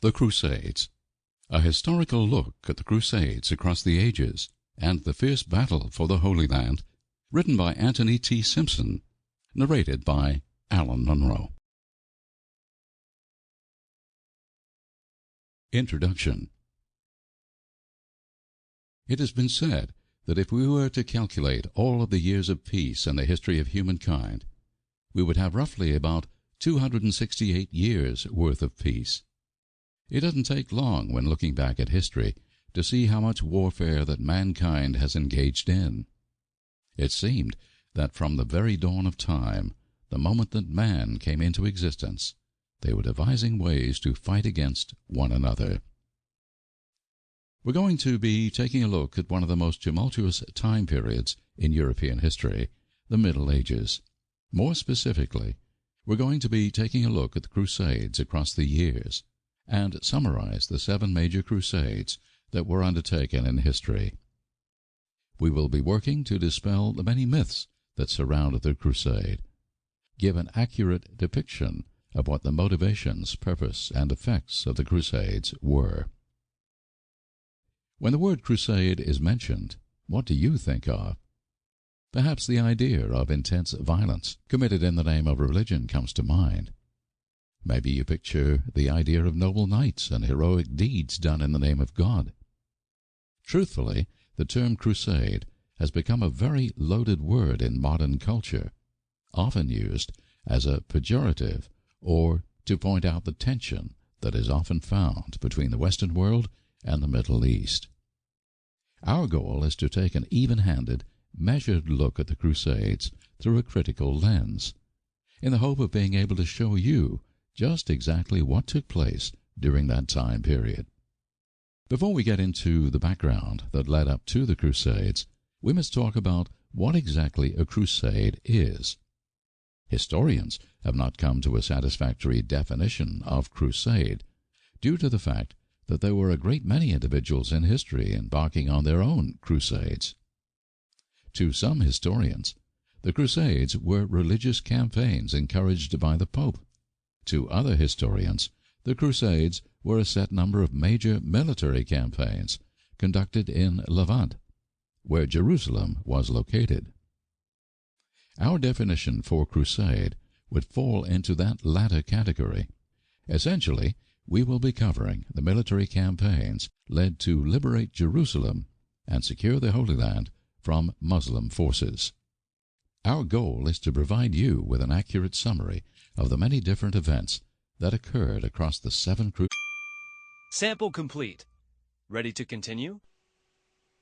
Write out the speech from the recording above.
The Crusades. A historical look at the Crusades across the ages and the fierce battle for the Holy Land, written by Anthony T. Simpson, narrated by Alan Munro. Introduction. It has been said that if we were to calculate all of the years of peace in the history of humankind, we would have roughly about 268 years' worth of peace. It doesn't take long when looking back at history to see how much warfare that mankind has engaged in. It seemed that from the very dawn of time, the moment that man came into existence, they were devising ways to fight against one another. We're going to be taking a look at one of the most tumultuous time periods in European history, the Middle Ages. More specifically, we're going to be taking a look at the Crusades across the years and summarize the 7 major Crusades that were undertaken in history. We will be working to dispel the many myths that surround the Crusade, give an accurate depiction of what the motivations, purpose, and effects of the Crusades were. When the word crusade is mentioned, what do you think of? Perhaps the idea of intense violence committed in the name of religion comes to mind. Maybe you picture the idea of noble knights and heroic deeds done in the name of God. Truthfully, the term crusade has become a very loaded word in modern culture, often used as a pejorative or to point out the tension that is often found between the Western world and the Middle East. Our goal is to take an even-handed, measured look at the Crusades through a critical lens, in the hope of being able to show you just exactly what took place during that time period. Before we get into the background that led up to the Crusades, we must talk about what exactly a crusade is. Historians have not come to a satisfactory definition of crusade, due to the fact that there were a great many individuals in history embarking on their own crusades. To some historians, the Crusades were religious campaigns encouraged by the Pope. To other historians, the Crusades were a set number of major military campaigns conducted in Levant, where Jerusalem was located. Our definition for crusade would fall into that latter category. Essentially, we will be covering the military campaigns led to liberate Jerusalem and secure the Holy Land from Muslim forces. Our goal is to provide you with an accurate summary of the many different events that occurred across the 7 Crusades. Sample complete. Ready to continue?